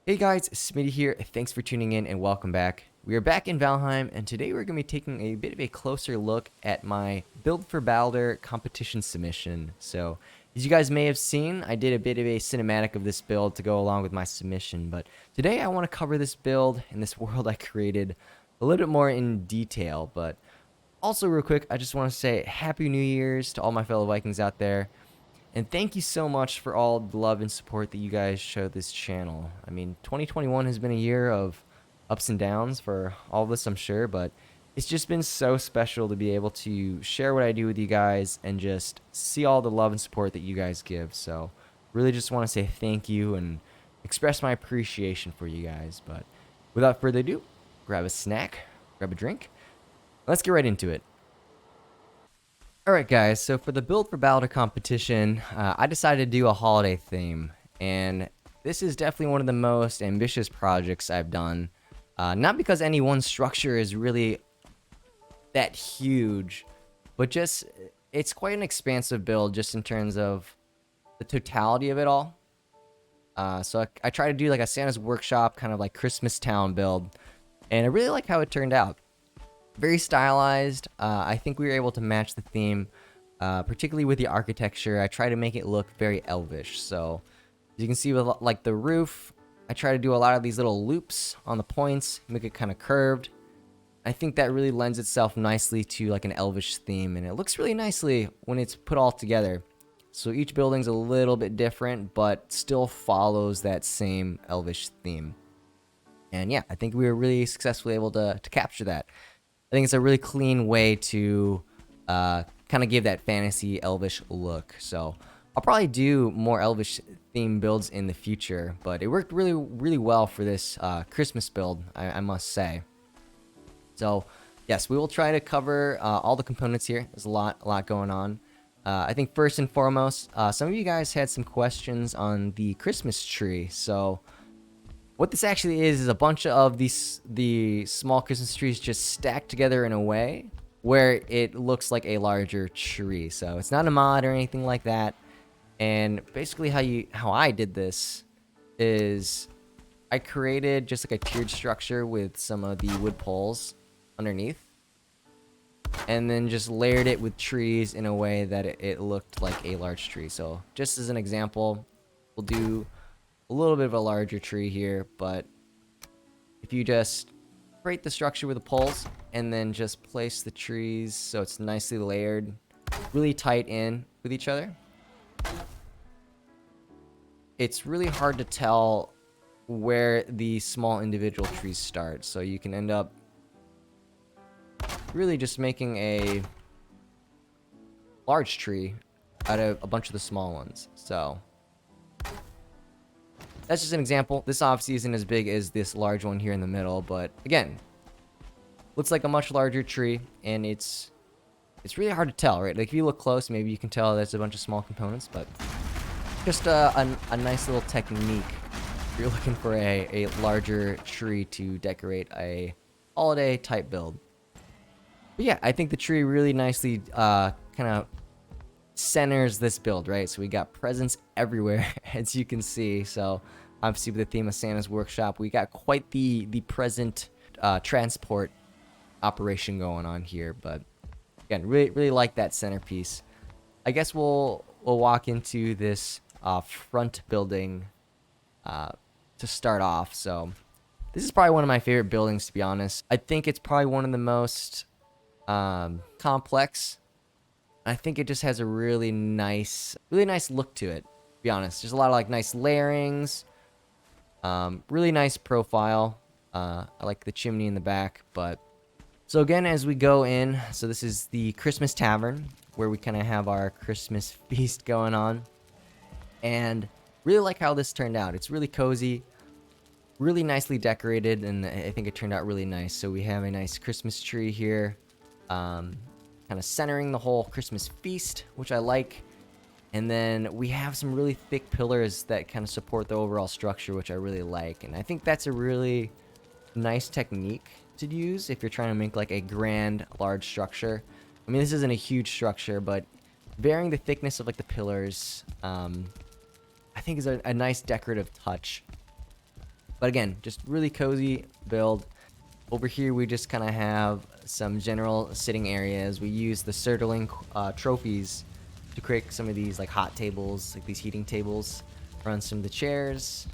Hey guys, Smitty here. Thanks for tuning in and welcome back. We are back in Valheim, and today we're going to be taking a bit of a closer look at my Build for Baldr competition submission. So, as you guys may have seen, I did a bit of a cinematic of this build to go along with my submission, but today I want to cover this build and this world I created a little bit more in detail. But also, real quick, I just want to say Happy New Year's to all my fellow Vikings out there. And thank you so much for all the love and support that you guys show this channel. I mean, 2021 has been a year of ups and downs for all of us, I'm sure, but it's just been so special to be able to share what I do with you guys and just see all the love and support that you guys give. So, really just want to say thank you and express my appreciation for you guys. But without further ado, grab a snack, grab a drink. Let's get right into it. Alright guys, so for the Build for Baldr competition, I decided to do a holiday theme, and this is definitely one of the most ambitious projects I've done. Not because any one structure is really that huge, but just, it's quite an expansive build just in terms of the totality of it all. So I try to do like a Santa's Workshop, kind of like Christmas Town build, and I really like how it turned out. Very stylized. I think we were able to match the theme, particularly with the architecture. I try to make it look very elvish. So, as you can see with like the roof, I try to do a lot of these little loops on the points, make it kind of curved. I think that really lends itself nicely to like an elvish theme, and it looks really nicely when it's put all together. So each building's a little bit different, but still follows that same elvish theme. And yeah, I think we were really successfully able to capture that. I think it's a really clean way to kind of give that fantasy elvish look. So I'll probably do more elvish theme builds in the future, but it worked really well for this Christmas build, I must say. So yes, we will try to cover all the components here. There's a lot going on. I think first and foremost, some of you guys had some questions on the Christmas tree. So what this actually is a bunch of the small Christmas trees just stacked together in a way where it looks like a larger tree. So it's not a mod or anything like that. And basically how I did this is I created just like a tiered structure with some of the wood poles underneath, and then just layered it with trees in a way that it looked like a large tree. So just as an example, we'll do a little bit of a larger tree here, but if you just create the structure with the poles and then just place the trees so it's nicely layered, really tight in with each other, it's really hard to tell where the small individual trees start. So you can end up really just making a large tree out of a bunch of the small ones. So that's just an example. This obviously isn't as big as this large one here in the middle, but again, looks like a much larger tree, and it's really hard to tell, right? Like if you look close, maybe you can tell there's a bunch of small components, but just a nice little technique if you're looking for a larger tree to decorate a holiday type build. But yeah, I think the tree really nicely kind of centers this build, right? So we got presents everywhere, as you can see. So obviously with the theme of Santa's Workshop, we got quite the present transport operation going on here. But again, really like that centerpiece. I guess we'll walk into this front building to start off. So this is probably one of my favorite buildings, to be honest. I think it's probably one of the most complex. I think it just has a really nice look to it, to be honest. There's a lot of like nice layerings, really nice profile. I like the chimney in the back. But so again, as we go in, so this is the Christmas Tavern where we kind of have our Christmas feast going on, and really like how this turned out. It's really cozy, really nicely decorated, and I think it turned out really nice. So we have a nice Christmas tree here, kind of centering the whole Christmas feast, which I like. And then we have some really thick pillars that kind of support the overall structure, which I really like. And I think that's a really nice technique to use if you're trying to make like a grand, large structure. I mean, this isn't a huge structure, but varying the thickness of like the pillars, I think is a nice decorative touch. But again, just really cozy build. Over here, we just kind of have some general sitting areas. We use the Serterling trophies to create some of these like hot tables, like these heating tables, run some of the chairs.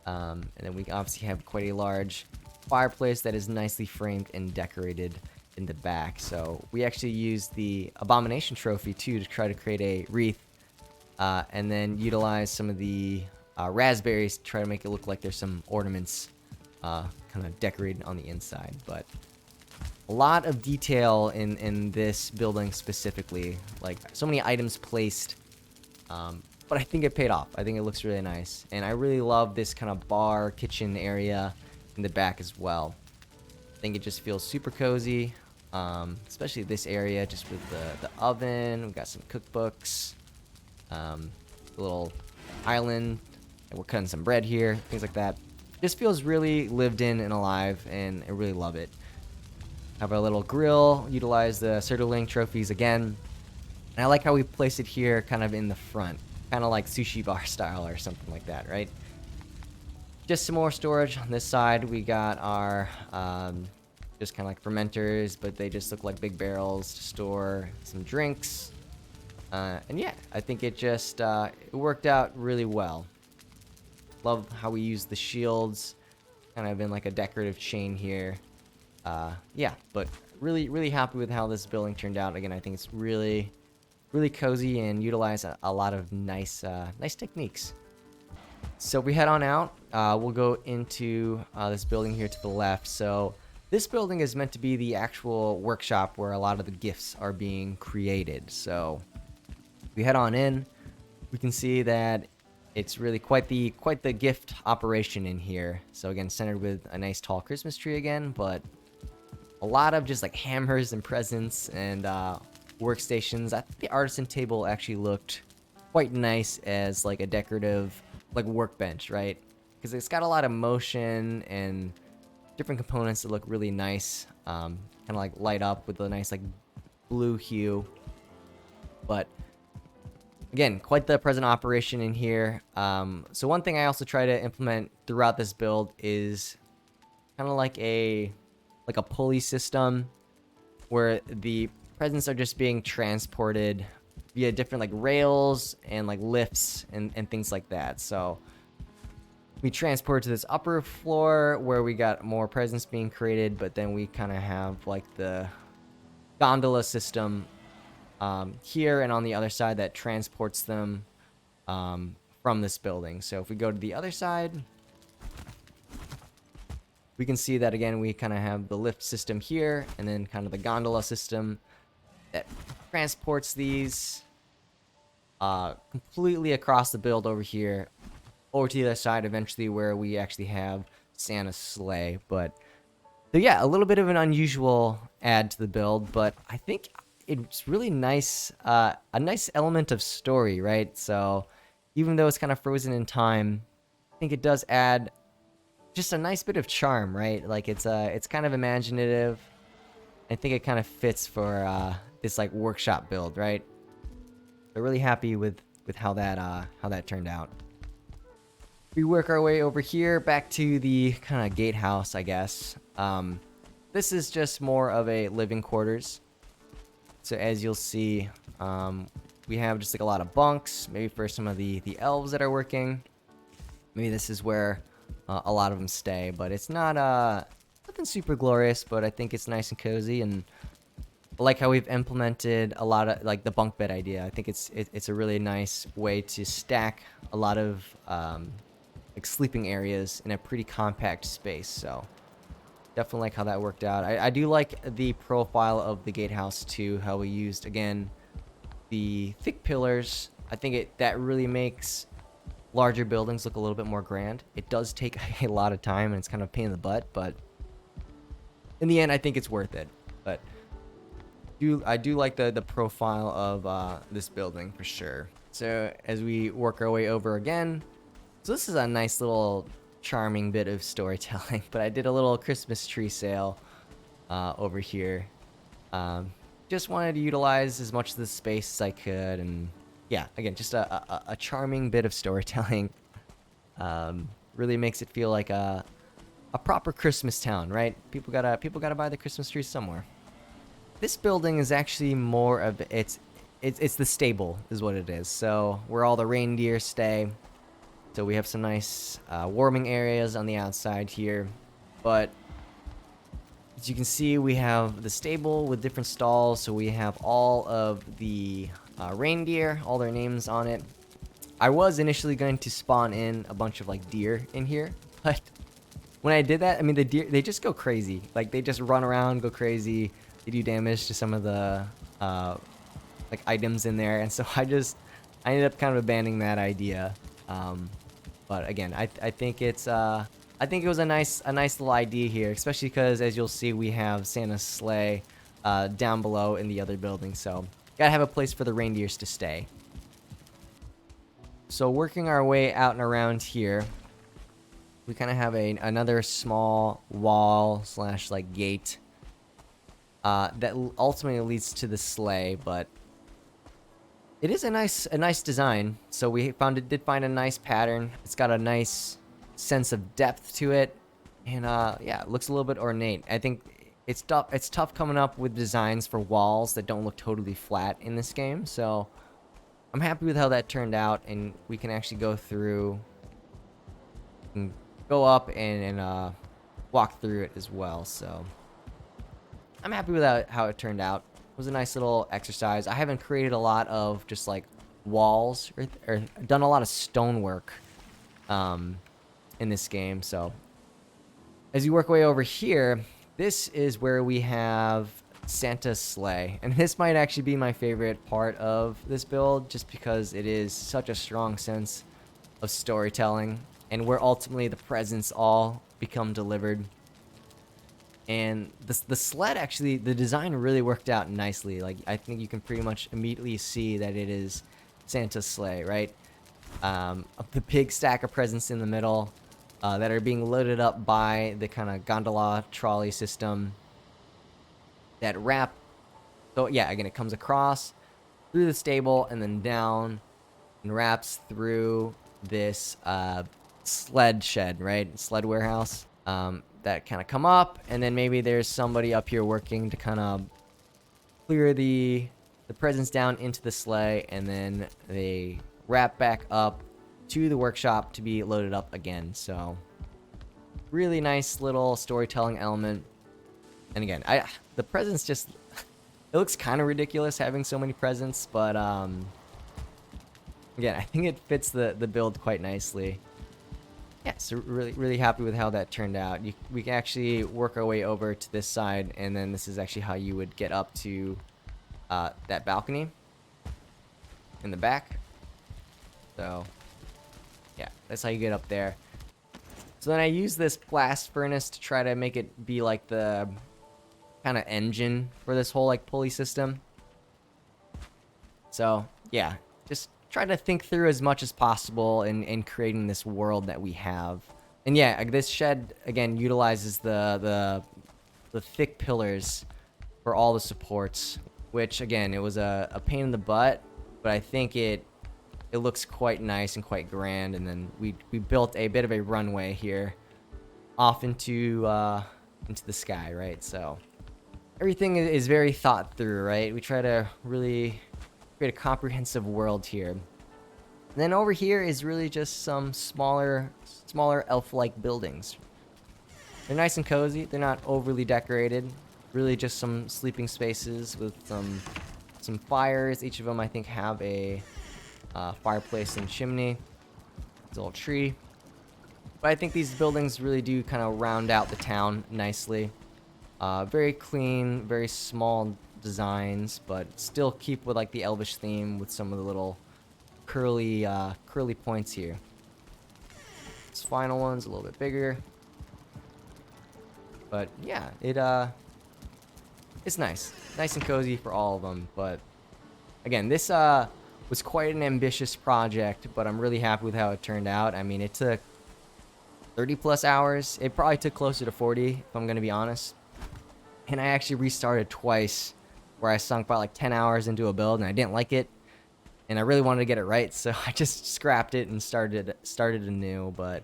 And then we obviously have quite a large fireplace that is nicely framed and decorated in the back. So we actually use the Abomination trophy too to try to create a wreath, and then utilize some of the raspberries to try to make it look like there's some ornaments kind of decorated on the inside. But a lot of detail in this building specifically, like so many items placed. But I think it paid off. I think it looks really nice. And I really love this kind of bar kitchen area in the back as well. I think it just feels super cozy, especially this area just with the oven. We've got some cookbooks, a little island, and we're cutting some bread here, things like that. Just feels really lived in and alive, and I really love it. Have our little grill, utilize the Serterling trophies again. And I like how we place it here kind of in the front. Kind of like sushi bar style or something like that, right? Just some more storage on this side. We got our just kind of like fermenters, but they just look like big barrels to store some drinks. And yeah, I think it just it worked out really well. Love how we use the shields, kind of in like a decorative chain here. Yeah, but really happy with how this building turned out. Again, I think it's really cozy and utilize a lot of nice techniques. So we head on out. We'll go into this building here to the left. So this building is meant to be the actual workshop where a lot of the gifts are being created. So we head on in. We can see that it's really quite the gift operation in here. So again, centered with a nice tall Christmas tree again, but a lot of just like hammers and presents and workstations. I think the artisan table actually looked quite nice as like a decorative like workbench, right? Because it's got a lot of motion and different components that look really nice, kind of like light up with a nice like blue hue. But again, quite the present operation in here. So one thing I also try to implement throughout this build is kind of like a pulley system where the presents are just being transported via different like rails and like lifts and things like that. So we transport to this upper floor where we got more presents being created, but then we kind of have like the gondola system here and on the other side that transports them from this building. So if we go to the other side, we can see that again we kind of have the lift system here and then kind of the gondola system that transports these completely across the build over here over to the other side eventually where we actually have Santa's sleigh. But so yeah, a little bit of an unusual add to the build, but I think it's really nice, a nice element of story, right? So even though it's kind of frozen in time, I think it does add just a nice bit of charm, right? Like it's kind of imaginative. I think it kind of fits for this like workshop build, right? We're really happy with how that turned out. We work our way over here back to the kind of gatehouse, I guess. This is just more of a living quarters. So as you'll see, we have just like a lot of bunks, maybe for some of the elves that are working. Maybe this is where a lot of them stay, but it's not nothing super glorious, but I think it's nice and cozy, and I like how we've implemented a lot of like the bunk bed idea. I think it's a really nice way to stack a lot of like sleeping areas in a pretty compact space. So definitely like how that worked out. I do like the profile of the gatehouse too, how we used again the thick pillars. I think that really makes larger buildings look a little bit more grand. It does take a lot of time and it's kind of a pain in the butt, but in the end I think it's worth it. But I do like the profile of this building for sure. So as we work our way over again, so this is a nice little charming bit of storytelling, but I did a little Christmas tree sale over here. Just wanted to utilize as much of the space as I could, and yeah, again, just a charming bit of storytelling. Really makes it feel like a proper Christmas town, right? People gotta buy the Christmas trees somewhere. This building is actually more of it's the stable is what it is. So where all the reindeer stay. So we have some nice warming areas on the outside here, but as you can see, we have the stable with different stalls. So we have all of the reindeer, all their names on it. I was initially going to spawn in a bunch of like deer in here, but when I did that, I mean the deer, they just go crazy. Like they just run around, go crazy. They do damage to some of the like items in there, and so I ended up kind of abandoning that idea. But again, I think it's I think it was a nice little idea here, especially because as you'll see, we have Santa's sleigh down below in the other building, so gotta have a place for the reindeers to stay. So working our way out and around here, we kind of have another small wall slash like gate that ultimately leads to the sleigh, but it is a nice design. So we did find a nice pattern. It's got a nice sense of depth to it, and yeah, it looks a little bit ornate. I think it's tough coming up with designs for walls that don't look totally flat in this game. So I'm happy with how that turned out, and we can actually go through and go up and walk through it as well. So I'm happy with how it turned out. It was a nice little exercise. I haven't created a lot of just like walls or done a lot of stonework in this game. So as you work way over here, this is where we have Santa's sleigh, and this might actually be my favorite part of this build, just because it is such a strong sense of storytelling and where ultimately the presents all become delivered. And the sled, actually, the design really worked out nicely. Like, I think you can pretty much immediately see that it is Santa's sleigh, right? The big stack of presents in the middle that are being loaded up by the kind of gondola trolley system that wrap. So yeah, again, it comes across through the stable and then down and wraps through this sled shed, right? Sled warehouse. That kind of come up, and then maybe there's somebody up here working to kind of clear the presents down into the sleigh, and then they wrap back up to the workshop to be loaded up again. So really nice little storytelling element. And again, the presents just it looks kind of ridiculous having so many presents, but again, I think it fits the build quite nicely. Yeah, so really happy with how that turned out. We can actually work our way over to this side, and then this is actually how you would get up to that balcony in the back. So yeah, that's how you get up there. So then I use this blast furnace to try to make it be like the kind of engine for this whole like pulley system. So yeah, just try to think through as much as possible in creating this world that we have. And yeah, this shed again utilizes the thick pillars for all the supports, which again, it was a pain in the butt, but I think it looks quite nice and quite grand. And then we built a bit of a runway here off into the sky, right? So everything is very thought through, right? We try to really create a comprehensive world here. And then over here is really just some smaller elf-like buildings. They're nice and cozy. They're not overly decorated. Really just some sleeping spaces with some fires. Each of them, I think, have a fireplace and chimney. There's a little tree. But I think these buildings really do kind of round out the town nicely. Very clean, very small designs, but still keep with like the elvish theme with some of the little curly points here. This final one's a little bit bigger, but yeah, it's nice and cozy for all of them. But again, this was quite an ambitious project, but I'm really happy with how it turned out. I mean, it took 30 plus hours. It probably took closer to 40 if I'm gonna be honest. And I actually restarted twice, where I sunk about like 10 hours into a build and I didn't like it, and I really wanted to get it right, so I just scrapped it and started anew. But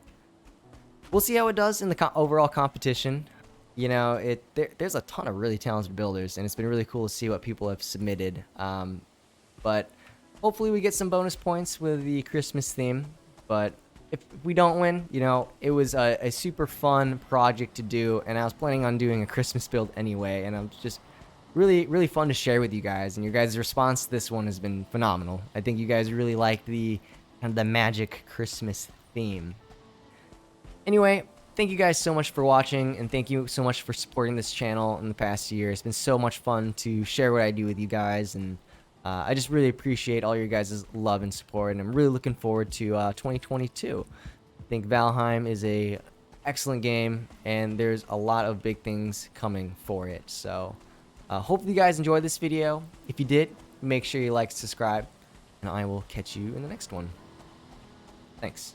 we'll see how it does in the overall competition. You know, there's a ton of really talented builders, and it's been really cool to see what people have submitted. But hopefully we get some bonus points with the Christmas theme. But if we don't win, you know, it was a super fun project to do, and I was planning on doing a Christmas build anyway, and I'm just really fun to share with you guys. And your guys' response to this one has been phenomenal. I think you guys really like the kind of the magic Christmas theme. Anyway, thank you guys so much for watching, and thank you so much for supporting this channel in the past year. It's been so much fun to share what I do with you guys, and I just really appreciate all your guys' love and support, and I'm really looking forward to 2022. I think Valheim is a excellent game, and there's a lot of big things coming for it. So hopefully you guys enjoyed this video. If you did, make sure you like, subscribe, and I will catch you in the next one. Thanks.